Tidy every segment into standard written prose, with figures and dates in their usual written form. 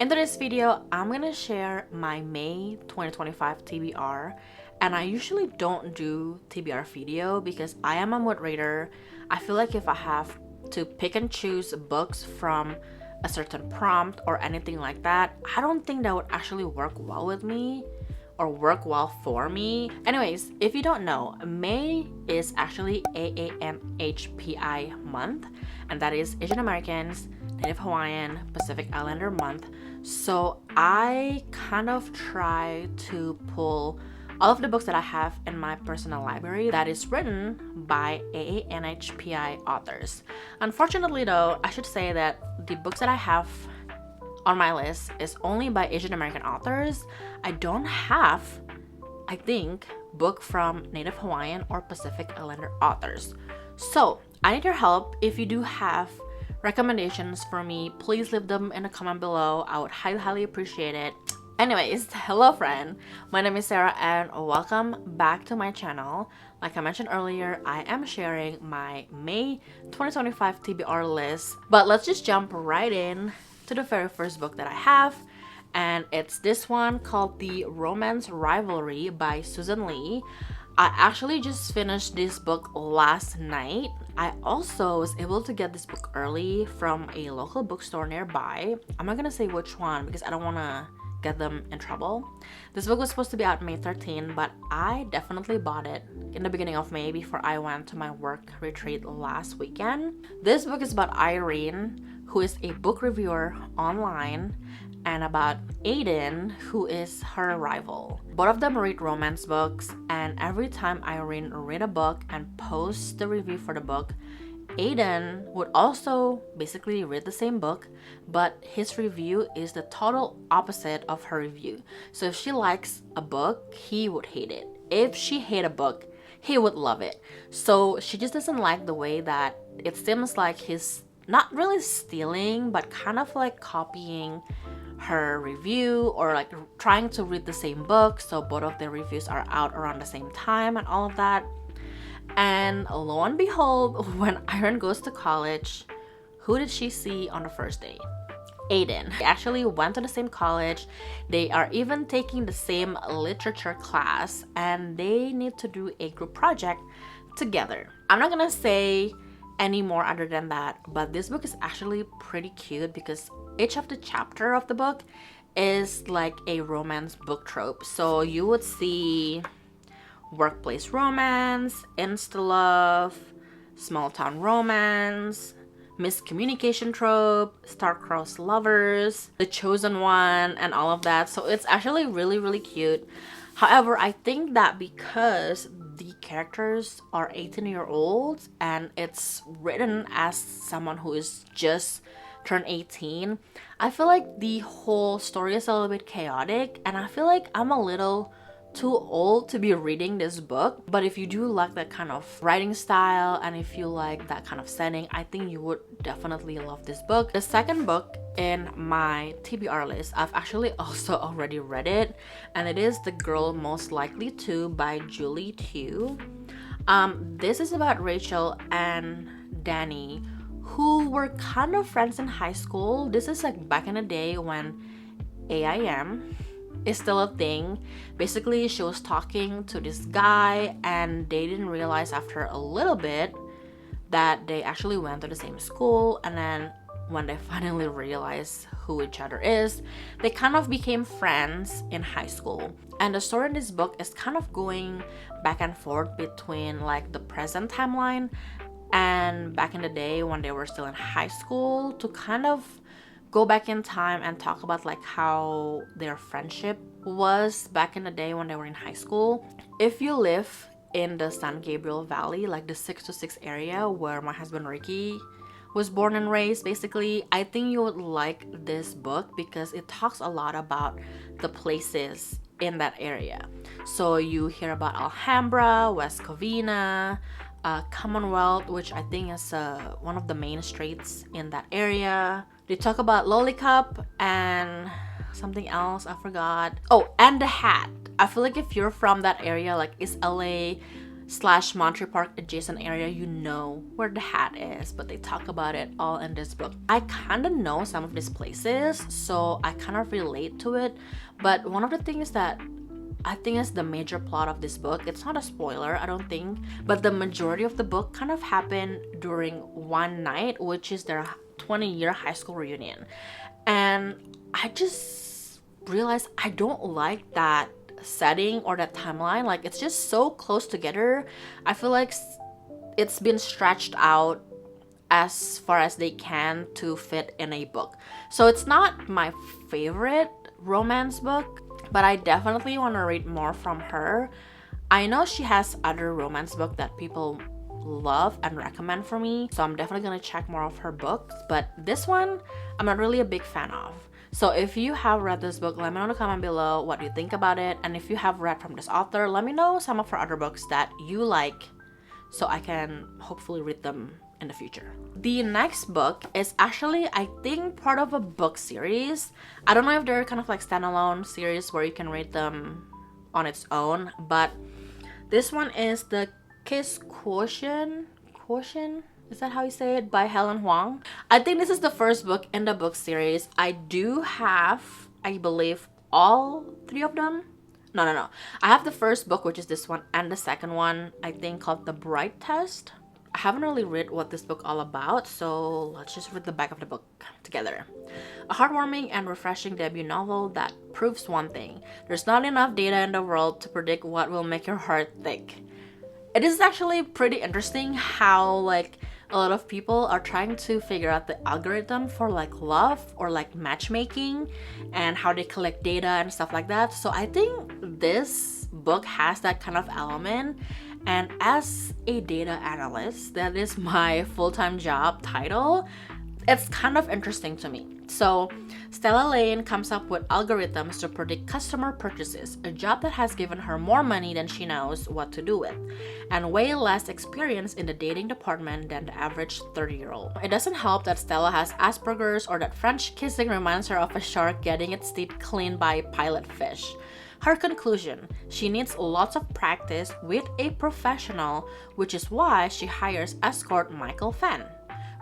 In today's video, I'm gonna share my May 2025 TBR, and I usually don't do TBR video because I am a mood reader. I feel like if I have to pick and choose books from a certain prompt or anything like that, I don't think that would actually work well with me or work well for me. Anyways, if you don't know, May is actually AANHPI month, and that is Asian Americans, Native Hawaiian, Pacific Islander month. So I kind of try to pull all of the books that I have in my personal library that is written by AANHPI authors. Unfortunately though, I should say that the books that I have on my list is only by Asian American authors. I don't have, I think, book from Native Hawaiian or Pacific Islander authors. So I need your help. If you do have recommendations for me, please leave them in the comment below. I would highly appreciate it. Anyways, hello friend, my name is Sarah and welcome back to my channel. Like I mentioned earlier, I am sharing my May 2025 TBR list, but let's just jump right in to the very first book that I have, and it's this one called The Romance Rivalry by Susan Lee. I actually just finished this book last night. I also was able to get this book early from a local bookstore nearby. I'm not gonna say which one because I don't want to get them in trouble. This book was supposed to be out May 13, but I definitely bought it in the beginning of May before I went to my work retreat last weekend. This book is about Irene, who is a book reviewer online, and about Aiden, who is her rival. Both of them read romance books, and every time Irene read a book and posts the review for the book, Aiden would also basically read the same book, but his review is the total opposite of her review. So if she likes a book, he would hate it. If she hates a book, he would love it. So she just doesn't like the way that it seems like he's not really stealing, but kind of like copying her review or like trying to read the same book, so both of their reviews are out around the same time and all of that. And lo and behold, when Irene goes to college, who did she see on the first day? Aiden. They actually went to the same college. They are even taking the same literature class, and they need to do a group project together. I'm not gonna say any more other than that, but this book is actually pretty cute because each of the chapter of the book is like a romance book trope. So you would see workplace romance, insta love, small town romance, miscommunication trope, star-crossed lovers, the chosen one, and all of that. So it's actually really cute. However, I think that because the characters are 18-year-olds and it's written as someone who is just turned 18, I feel like the whole story is a little bit chaotic, and I feel like I'm a little too old to be reading this book. But if you do like that kind of writing style and if you like that kind of setting, I think you would definitely love this book. The second book in my TBR list, I've actually also already read it, and it is The Girl Most Likely To by Julie Tu. This is about Rachel and Danny, who were kind of friends in high school. This is like back in the day when AIM is still a thing. Basically, she was talking to this guy and they didn't realize after a little bit that they actually went to the same school, and then when they finally realized who each other is, they kind of became friends in high school. And the story in this book is kind of going back and forth between like the present timeline and back in the day when they were still in high school, to kind of go back in time and talk about like how their friendship was back in the day when they were in high school. If you live in the San Gabriel Valley, like the 626 area where my husband Ricky was born and raised, basically, I think you would like this book because it talks a lot about the places in that area. So you hear about Alhambra, West Covina, Commonwealth, which I think is one of the main streets in that area. They talk about Lollicup and something else I forgot. Oh, and the Hat. I feel like if you're from that area, like East LA, slash Monterey Park adjacent area, you know where the hat is, but they talk about it all in this book. I kind of know some of these places, so I kind of relate to it. But one of the things that I think is the major plot of this book, it's not a spoiler, I don't think, but the majority of the book kind of happened during one night, which is their 20-year high school reunion. And I just realized I don't like that setting or that timeline. Like, it's just so close together. I feel like it's been stretched out as far as they can to fit in a book. So it's not my favorite romance book, but I definitely want to read more from her. I know she has other romance books that people love and recommend for me, so I'm definitely gonna check more of her books, but this one I'm not really a big fan of. So if you have read this book, let me know in the comment below what you think about it, and if you have read from this author, let me know some of her other books that you like so I can hopefully read them in the future. The next book is actually, I think, part of a book series. I don't know if they're kind of like standalone series where you can read them on its own, but this one is the Kiss Quotient, is that how you say it, by Helen Huang. I think this is the first book in the book series. I do have, I believe, all three of them. No. I have the first book, which is this one, and the second one, I think, called The Bright Test. I haven't really read what this book all about, so let's just read the back of the book together. A heartwarming and refreshing debut novel that proves one thing: there's not enough data in the world to predict what will make your heart thick. It is actually pretty interesting how like a lot of people are trying to figure out the algorithm for like love or like matchmaking and how they collect data and stuff like that. So I think this book has that kind of element. And as a data analyst, that is my full-time job title, it's kind of interesting to me. So Stella Lane comes up with algorithms to predict customer purchases, a job that has given her more money than she knows what to do with, and way less experience in the dating department than the average 30-year-old. It doesn't help that Stella has Asperger's or that French kissing reminds her of a shark getting its teeth cleaned by a pilot fish. Her conclusion: she needs lots of practice with a professional, which is why she hires escort Michael Fenn.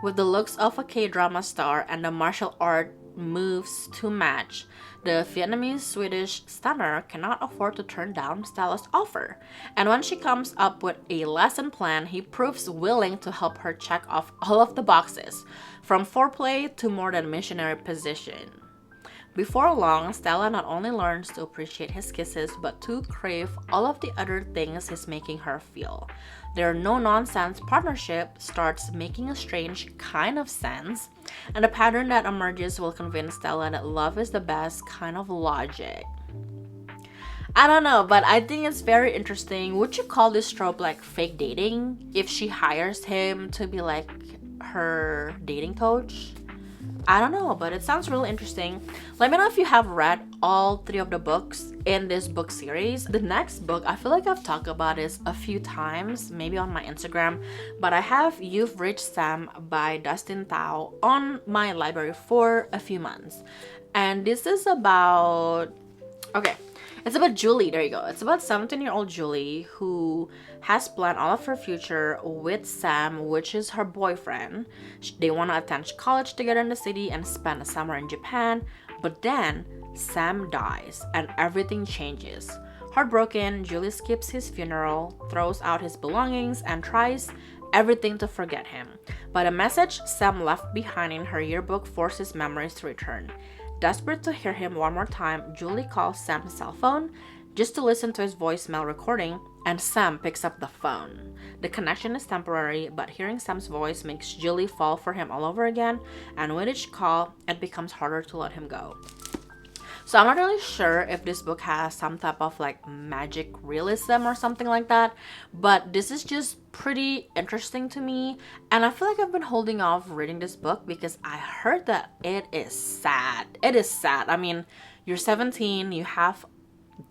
With the looks of a K-drama star and the martial art moves to match, the Vietnamese-Swedish stunner cannot afford to turn down Stella's offer. And when she comes up with a lesson plan, he proves willing to help her check off all of the boxes, from foreplay to more than missionary position. Before long, Stella not only learns to appreciate his kisses, but to crave all of the other things he's making her feel. Their no-nonsense partnership starts making a strange kind of sense, and the pattern that emerges will convince Stella that love is the best kind of logic. I don't know, but I think it's very interesting. Would you call this trope like fake dating if she hires him to be like her dating coach? I don't know, but it sounds really interesting. Let me know if you have read all three of the books in this book series. The next book, I feel like I've talked about this a few times, maybe on my Instagram, but I have You've Reached Sam by Dustin Thau on my library for a few months. And this is about... it's about Julie, there you go. It's about 17-year-old Julie who has planned all of her future with Sam, which is her boyfriend. They want to attend college together in the city and spend a summer in Japan, but then Sam dies and everything changes. Heartbroken, Julie skips his funeral, throws out his belongings, and tries everything to forget him. But a message Sam left behind in her yearbook forces memories to return. Desperate to hear him one more time, Julie calls Sam's cell phone just to listen to his voicemail recording, and Sam picks up the phone. The connection is temporary, but hearing Sam's voice makes Julie fall for him all over again, and with each call, it becomes harder to let him go. So I'm not really sure if this book has some type of like magic realism or something like that, but this is just pretty interesting to me, and I feel like I've been holding off reading this book because I heard that it is sad. It is sad. I mean, you're 17, you have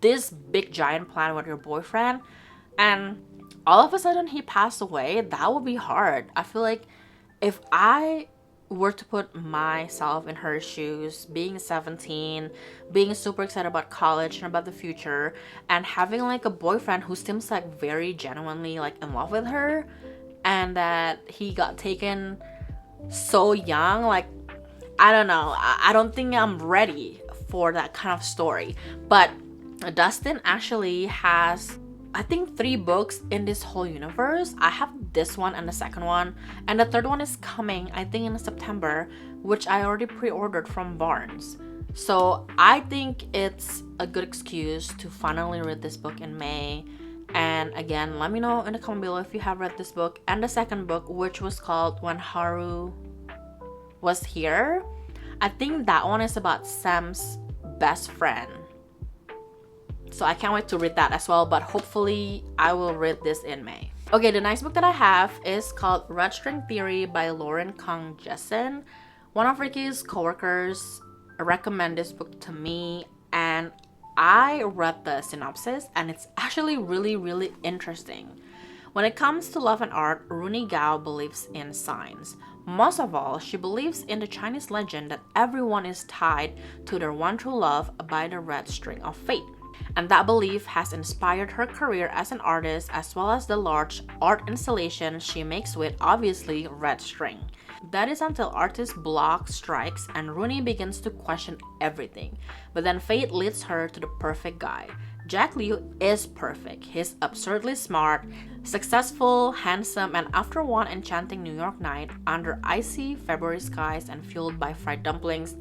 this big giant plan with your boyfriend, and all of a sudden he passed away. That would be hard. I feel like if I were to put myself in her shoes, being 17, being super excited about college and about the future, and having like a boyfriend who seems like very genuinely like in love with her, and that he got taken so young, like, I don't know. I don't think I'm ready for that kind of story. But Dustin actually has, I think, 3 books in this whole universe. I have this one and the second one, and the third one is coming, I think, in September, which I already pre-ordered from Barnes. So I think it's a good excuse to finally read this book in May. And again, let me know in the comment below if you have read this book and the second book, which was called When Haru Was Here. I think that one is about Sam's best friend. So I can't wait to read that as well, but hopefully I will read this in May. Okay, the next book that I have is called Red String Theory by Lauren Kong Jessen. One of Ricky's coworkers recommended this book to me, and I read the synopsis, and it's actually really interesting. When it comes to love and art, Rooney Gao believes in signs. Most of all, she believes in the Chinese legend that everyone is tied to their one true love by the red string of fate. And that belief has inspired her career as an artist, as well as the large art installations she makes with, obviously, red string. That is until artist block strikes and Rooney begins to question everything. But then fate leads her to the perfect guy. Jack Liu is perfect. He's absurdly smart, successful, handsome, and after one enchanting New York night, under icy February skies and fueled by fried dumplings,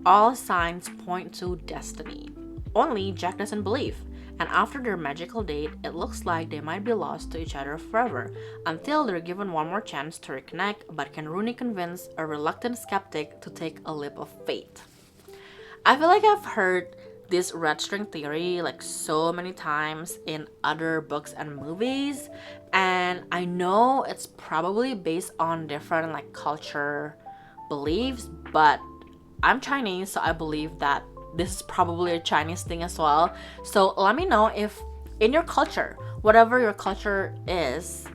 all signs point to destiny. Only Jack doesn't believe, and after their magical date, it looks like they might be lost to each other forever, until they're given one more chance to reconnect. But can Rooney convince a reluctant skeptic to take a leap of faith? I feel like I've heard this red string theory like so many times in other books and movies, and I know it's probably based on different like culture beliefs, but I'm Chinese, so I believe that this is probably a Chinese thing as well. So let me know if in your culture, whatever your culture is,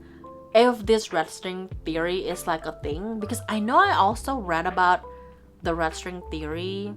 if this red string theory is like a thing, because I know I also read about the red string theory.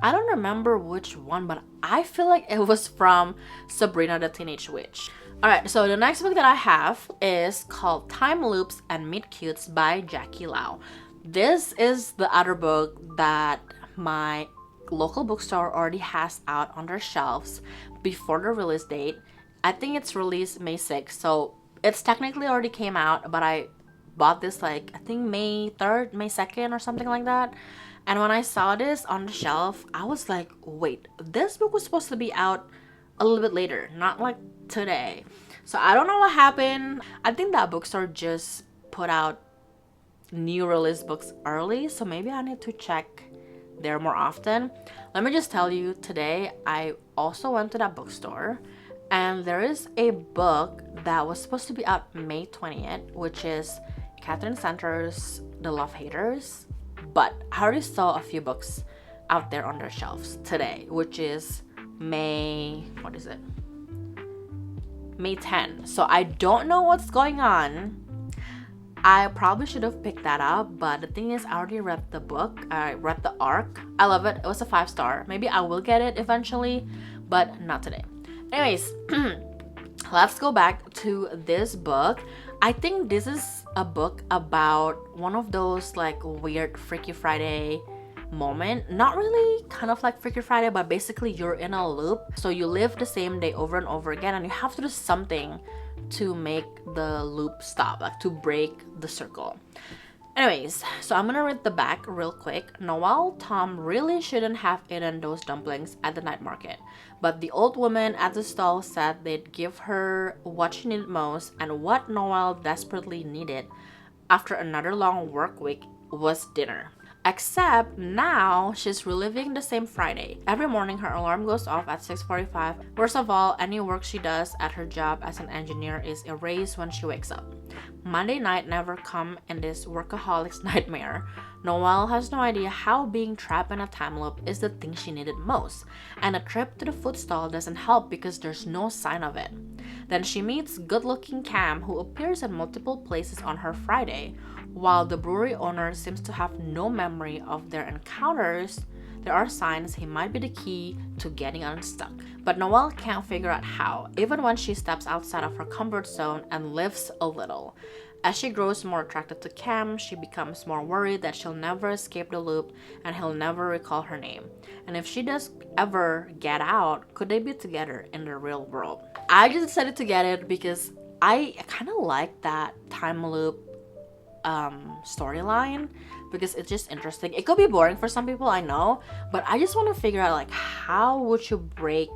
I don't remember which one, but I feel like it was from Sabrina the Teenage Witch. Alright, so the next book that I have is called Time Loops and Meet Cutes by Jackie Lau. This is the other book that my local bookstore already has out on their shelves before the release date. I think it's released May 6th, so it's technically already came out, but I bought this like I think May 3rd, May 2nd or something like that. And when I saw this on the shelf, I was like, wait, this book was supposed to be out a little bit later, not like today. So I don't know what happened. I think that bookstore just put out new release books early, so maybe I need to check there more often. Let me just tell you, today I also went to that bookstore, and there is a book that was supposed to be out May 20th, which is Catherine Center's The Love Haters, but I already saw a few books out there on their shelves today, which is May 10. So I don't know what's going on. I probably should have picked that up, but the thing is, I already read the book. I read the arc. I love it. It was a 5-star. Maybe I will get it eventually, but not today. Anyways, let's go back to this book. I think this is a book about one of those like weird Freaky Friday moment. Not really kind of like Freaky Friday, but basically you're in a loop. So you live the same day over and over again, and you have to do something to make the loop stop, like to break the circle. Anyways, so I'm gonna read the back real quick. Noelle Tom really shouldn't have eaten those dumplings at the night market, but the old woman at the stall said they'd give her what she needed most, and what Noelle desperately needed after another long work week was dinner. Except now she's reliving the same Friday. Every morning her alarm goes off at 6:45. Worst of all, any work she does at her job as an engineer is erased when she wakes up. Monday night never come in this workaholic's nightmare. Noelle has no idea how being trapped in a time loop is the thing she needed most, and a trip to the food stall doesn't help because there's no sign of it. Then she meets good-looking Cam, who appears in multiple places on her Friday. While the brewery owner seems to have no memory of their encounters, there are signs he might be the key to getting unstuck. But Noelle can't figure out how, even when she steps outside of her comfort zone and lifts a little. As she grows more attracted to Cam, she becomes more worried that she'll never escape the loop and he'll never recall her name. And if she does ever get out, could they be together in the real world? I just decided to get it because I kind of like that time loop storyline, because it's just interesting. It could be boring for some people, I know, but I just want to figure out, like, how would you break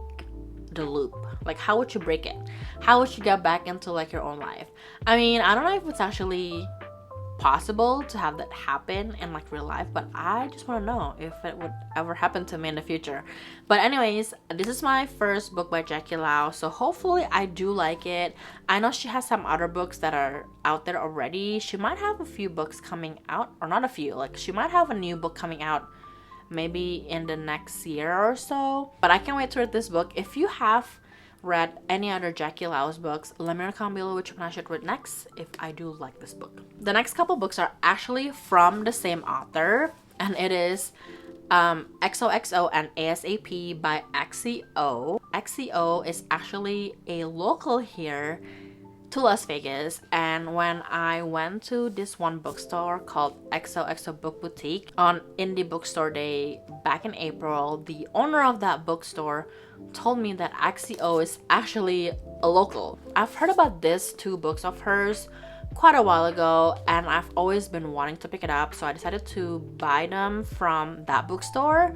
the loop? Like, how would you break it? How would you get back into, like, your own life? I mean, I don't know if it's actually possible to have that happen in, like, real life, but I just want to know if it would ever happen to me in the future. But anyways, this is my first book by Jackie Lau, so hopefully I do like it. I know she has some other books that are out there already. She might have a few books coming out, or not a few, like, she might have a new book coming out maybe in the next year or so. But I can't wait to read this book. If you have read any other Jackie Lau's books, let me know comment below which one I should read next if I do like this book. The next couple books are actually from the same author, and it is XOXO and ASAP by XCO. XCO is actually a local here to Las Vegas, and when I went to this one bookstore called XOXO Book Boutique on Indie Bookstore Day back in April, the owner of that bookstore told me that XCO is actually a local. I've heard about these two books of hers quite a while ago, and I've always been wanting to pick it up, so I decided to buy them from that bookstore.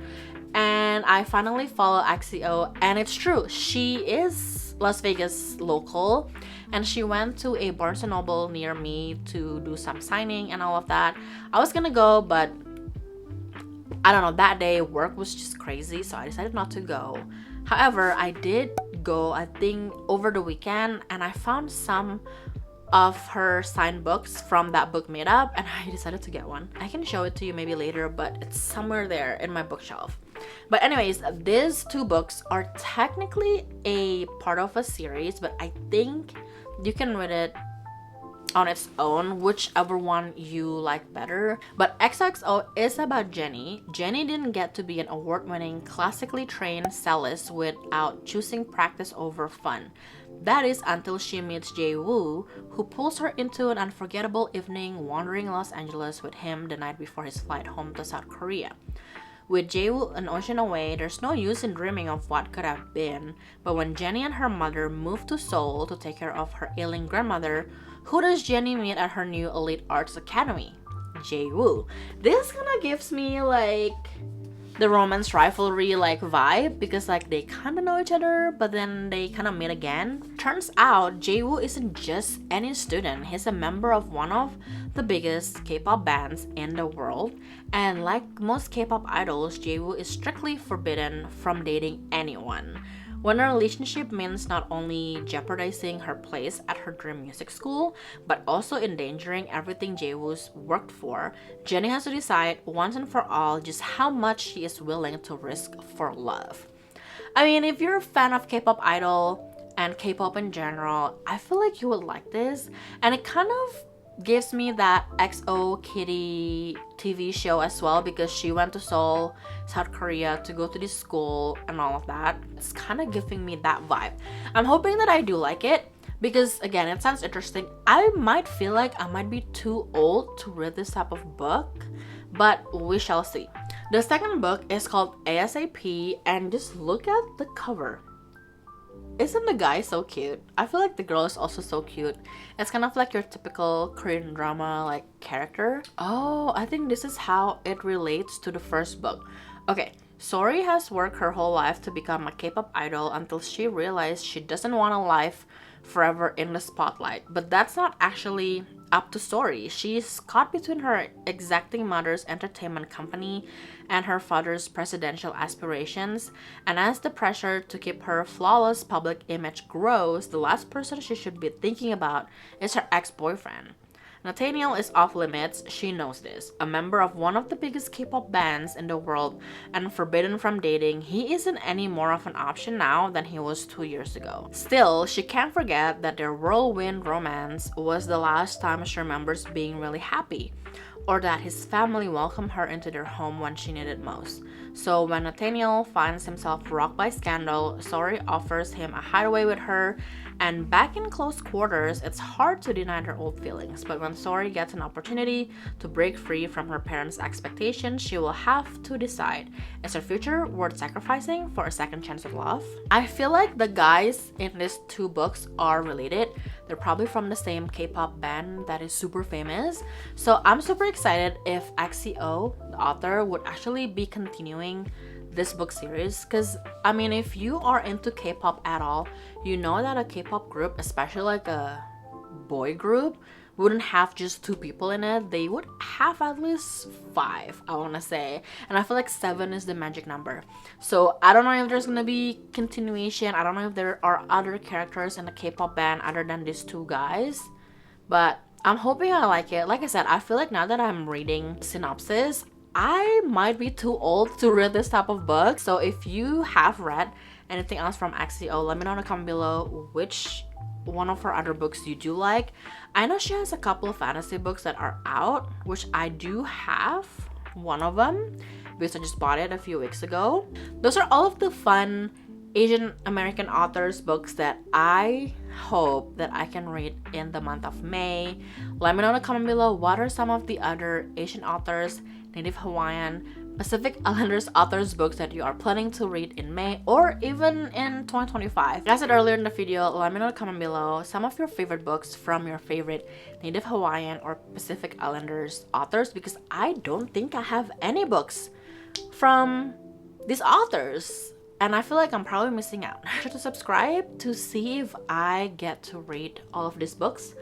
And I finally follow XCO, and it's true, she is Las Vegas local, and she went to a Barnes & Noble near me to do some signing and all of that. I was gonna go, but I don't know, that day work was just crazy, so I decided not to go. However, I did go, I think, over the weekend, and I found some of her signed books from that book meetup, and I decided to get one. I can show it to you maybe later, but it's somewhere there in my bookshelf. But anyways, these two books are technically a part of a series, but I think you can read it on its own, whichever one you like better. But XOXO is about Jenny. Jenny didn't get to be an award-winning, classically trained cellist without choosing practice over fun. That is until she meets Jae Woo, who pulls her into an unforgettable evening wandering Los Angeles with him the night before his flight home to South Korea. With Jae Woo an ocean away, there's no use in dreaming of what could have been, but when Jenny and her mother move to Seoul to take care of her ailing grandmother, who does Jenny meet at her new elite arts academy? Jae Woo. This kind of gives me like the romance rivalry like vibe, because like they kind of know each other, but then they kind of meet again. Turns out Jae Woo isn't just any student, he's a member of one of the biggest K-pop bands in the world, and like most K-pop idols, Jae Woo is strictly forbidden from dating anyone. When a relationship means not only jeopardizing her place at her dream music school, but also endangering everything Jae Woo's worked for, Jenny has to decide once and for all just how much she is willing to risk for love. I mean, if you're a fan of K-pop idol and K-pop in general, I feel like you would like this, and it kind of gives me that XO Kitty TV show as well, because she went to Seoul, South Korea to go to this school and all of that. It's kind of giving me that vibe. I'm hoping that I do like it, because again, it sounds interesting. I might feel like I might be too old to read this type of book, but we shall see. The second book is called ASAP, and just look at the cover. Isn't the guy so cute? I feel like the girl is also so cute. It's kind of like your typical Korean drama like character. Oh, I think this is how it relates to the first book. Okay, Sori has worked her whole life to become a K-pop idol until she realized she doesn't want a life forever in the spotlight. But that's not actually up to Sori. She's caught between her exacting mother's entertainment company and her father's presidential aspirations, and as the pressure to keep her flawless public image grows, the last person she should be thinking about is her ex-boyfriend. Nathaniel is off limits, she knows this. A member of one of the biggest K-pop bands in the world and forbidden from dating, he isn't any more of an option now than he was 2 years ago. Still, she can't forget that their whirlwind romance was the last time she remembers being really happy, or that his family welcomed her into their home when she needed most. So when Nathaniel finds himself rocked by scandal, Sori offers him a hideaway with her, and back in close quarters, it's hard to deny their old feelings. But when Sori gets an opportunity to break free from her parents' expectations, she will have to decide, is her future worth sacrificing for a second chance at love? I feel like the guys in these two books are related. They're probably from the same K-pop band that is super famous. So I'm super excited if XCO, the author, would actually be continuing this book series, because I mean, if you are into K-pop at all, you know that a K-pop group, especially like a boy group, wouldn't have just 2 people in it. They would have at least 5, I want to say, and I feel like 7 is the magic number. So I don't know if there's gonna be continuation. I don't know if there are other characters in the K-pop band other than these 2 guys, but I'm hoping I like it. Like I said, I feel like now that I'm reading synopsis, I might be too old to read this type of book. So if you have read anything else from XCO, let me know in the comment below which one of her other books you do like. I know she has a couple of fantasy books that are out, which I do have one of them because I just bought it a few weeks ago. Those are all of the fun Asian American authors books that I hope that I can read in the month of May. Let me know in the comment below what are some of the other Asian authors, Native Hawaiian, Pacific Islanders authors books that you are planning to read in May or even in 2025. Like I said earlier in the video, let me know in the comment below some of your favorite books from your favorite Native Hawaiian or Pacific Islanders authors, because I don't think I have any books from these authors, and I feel like I'm probably missing out. Make sure to subscribe to see if I get to read all of these books.